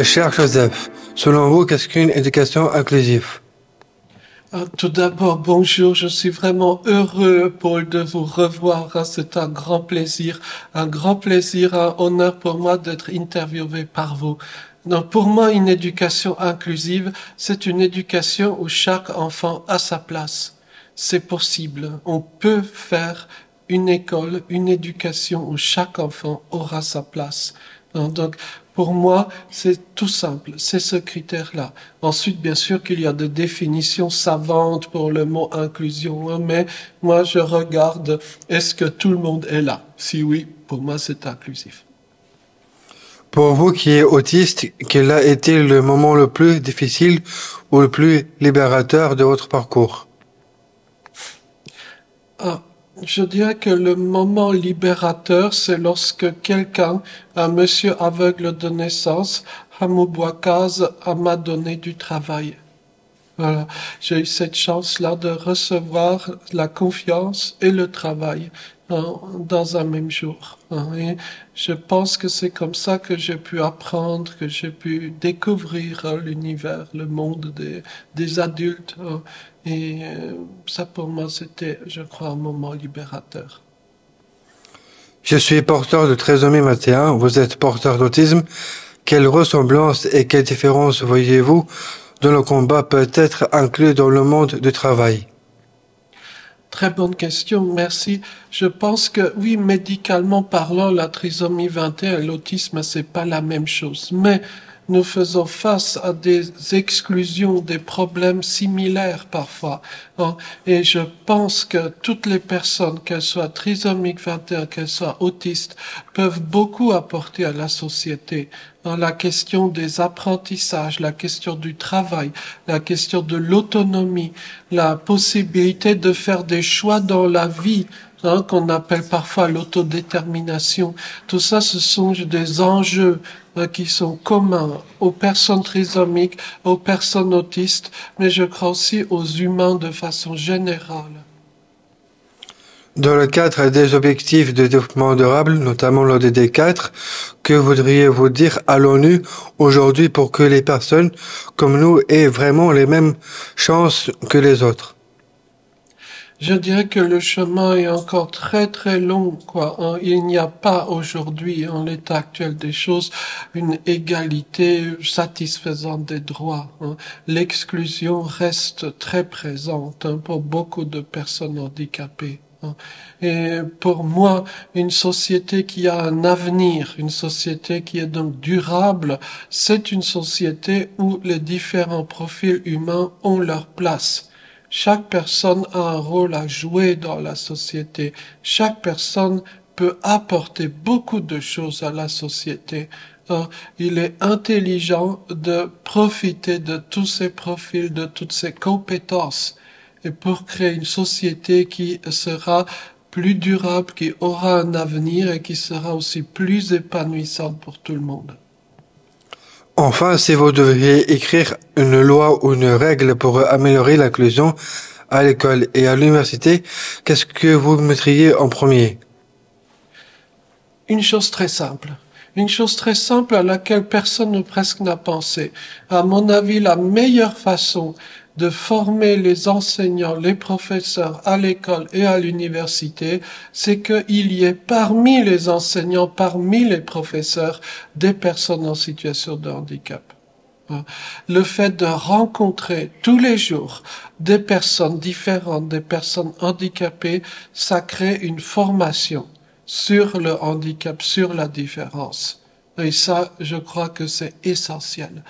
Cher Joseph, selon vous, qu'est-ce qu'une éducation inclusive? Tout d'abord, bonjour, je suis vraiment heureux, Paul, de vous revoir. C'est un grand plaisir, un honneur pour moi d'être interviewé par vous. Donc, pour moi, une éducation inclusive, c'est une éducation où chaque enfant a sa place. C'est possible. On peut faire une école, une éducation où chaque enfant aura sa place. Donc, pour moi, c'est tout simple, c'est ce critère-là. Ensuite, bien sûr qu'il y a des définitions savantes pour le mot inclusion, mais moi, je regarde, est-ce que tout le monde est là? Si oui, pour moi, c'est inclusif. Pour vous qui êtes autiste, quel a été le moment le plus difficile ou le plus libérateur de votre parcours? Ah, je dirais que le moment libérateur, c'est lorsque quelqu'un, un monsieur aveugle de naissance, Hamou Bouakaz, m'a donné du travail. Voilà. J'ai eu cette chance-là de recevoir la confiance et le travail dans un même jour. Et je pense que c'est comme ça que j'ai pu apprendre, que j'ai pu découvrir l'univers, le monde des adultes. Et ça, pour moi, c'était, je crois, un moment libérateur. Je suis porteur de trisomie 21, vous êtes porteur d'autisme. Quelle ressemblance et quelle différence voyez-vous dans le combat peut être inclus dans le monde du travail? Très bonne question, merci. Je pense que oui, médicalement parlant, la trisomie 21 et l'autisme, c'est pas la même chose. Mais nous faisons face à des exclusions, des problèmes similaires parfois. Et je pense que toutes les personnes, qu'elles soient trisomiques 21, qu'elles soient autistes, peuvent beaucoup apporter à la société. La question des apprentissages, la question du travail, la question de l'autonomie, la possibilité de faire des choix dans la vie, qu'on appelle parfois l'autodétermination. Tout ça, ce sont des enjeux qui sont communs aux personnes trisomiques, aux personnes autistes, mais je crois aussi aux humains de façon générale. Dans le cadre des objectifs de développement durable, notamment l'ODD 4, que voudriez-vous dire à l'ONU aujourd'hui pour que les personnes comme nous aient vraiment les mêmes chances que les autres? Je dirais que le chemin est encore très très long, quoi. Il n'y a pas aujourd'hui, en l'état actuel des choses, une égalité satisfaisante des droits. L'exclusion reste très présente pour beaucoup de personnes handicapées. Et pour moi, une société qui a un avenir, une société qui est donc durable, c'est une société où les différents profils humains ont leur place. Chaque personne a un rôle à jouer dans la société. Chaque personne peut apporter beaucoup de choses à la société. Il est intelligent de profiter de tous ces profils, de toutes ces compétences, et pour créer une société qui sera plus durable, qui aura un avenir et qui sera aussi plus épanouissante pour tout le monde. Enfin, si vous devriez écrire une loi ou une règle pour améliorer l'inclusion à l'école et à l'université, qu'est-ce que vous mettriez en premier? Une chose très simple. Une chose très simple à laquelle personne presque n'a pensé. À mon avis, la meilleure façon de former les enseignants, les professeurs à l'école et à l'université, c'est qu'il y ait parmi les enseignants, parmi les professeurs, des personnes en situation de handicap. Le fait de rencontrer tous les jours des personnes différentes, des personnes handicapées, ça crée une formation sur le handicap, sur la différence. Et ça, je crois que c'est essentiel.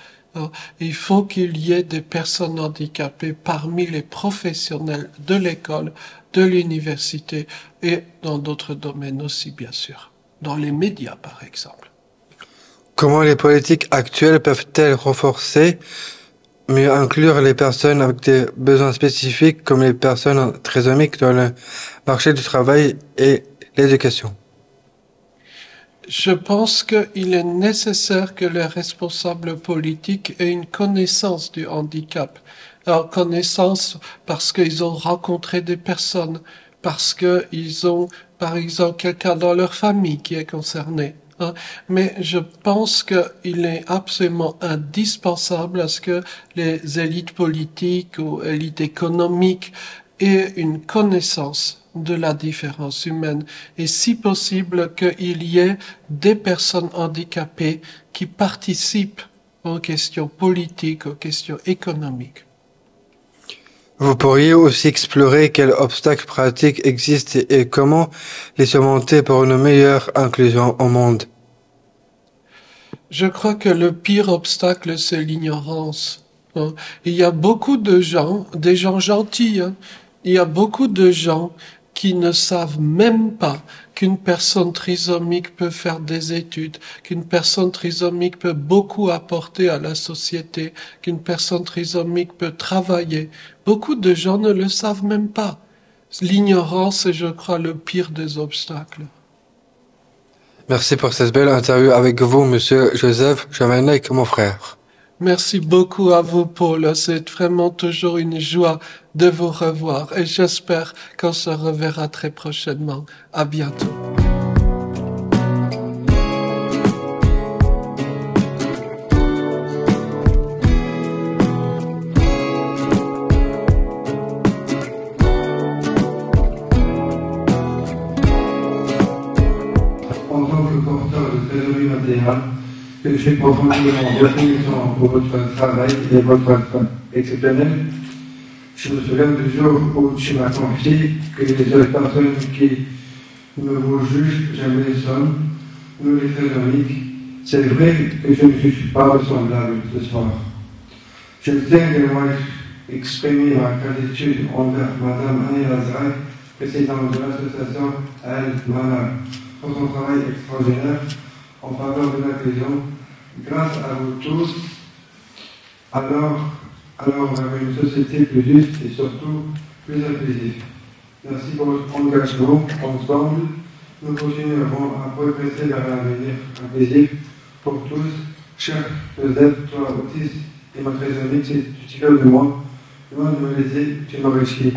Il faut qu'il y ait des personnes handicapées parmi les professionnels de l'école, de l'université et dans d'autres domaines aussi, bien sûr. Dans les médias, par exemple. Comment les politiques actuelles peuvent-elles renforcer, mieux inclure les personnes avec des besoins spécifiques comme les personnes trisomiques dans le marché du travail et l'éducation? Je pense qu'il est nécessaire que les responsables politiques aient une connaissance du handicap. Alors, connaissance parce qu'ils ont rencontré des personnes, parce qu'ils ont, par exemple, quelqu'un dans leur famille qui est concerné. hein. Mais je pense qu'il est absolument indispensable à ce que les élites politiques ou élites économiques aient une connaissance de la différence humaine et si possible qu'il y ait des personnes handicapées qui participent aux questions politiques, aux questions économiques. Vous pourriez aussi explorer quels obstacles pratiques existent et comment les surmonter pour une meilleure inclusion au monde. Je crois que le pire obstacle, c'est l'ignorance, hein. Il y a beaucoup de gens, des gens gentils, hein. Il y a beaucoup de gens qui ne savent même pas qu'une personne trisomique peut faire des études, qu'une personne trisomique peut beaucoup apporter à la société, qu'une personne trisomique peut travailler. Beaucoup de gens ne le savent même pas. L'ignorance est, je crois, le pire des obstacles. Merci pour cette belle interview avec vous, Monsieur Joseph Jamanek, mon frère. Merci beaucoup à vous, Paul. C'est vraiment toujours une joie de vous revoir et j'espère qu'on se reverra très prochainement. À bientôt. En tant que porteur de trésorerie matérielle, je suis profondément reconnaissant pour votre travail et votre exceptionnel. Je me souviens du jour où tu m'as confié que les autres personnes qui me vous jugent, j'aime les hommes, nous les trésomiques. C'est vrai que je ne suis pas ressemblable ce soir. Je tiens également à exprimer ma gratitude envers Madame Annie Lazare, présidente de l'association Al-Mana, pour son travail extraordinaire en faveur de l'inclusion. Grâce à vous tous, alors on avait une société plus juste et surtout plus inclusive. Merci pour votre engagement. Ensemble, nous continuerons à progresser vers l'avenir inclusif pour tous. Cher Joseph, toi autiste et ma trésorerie, tu t'y de moi. Loin de me laisser, tu m'enrichis.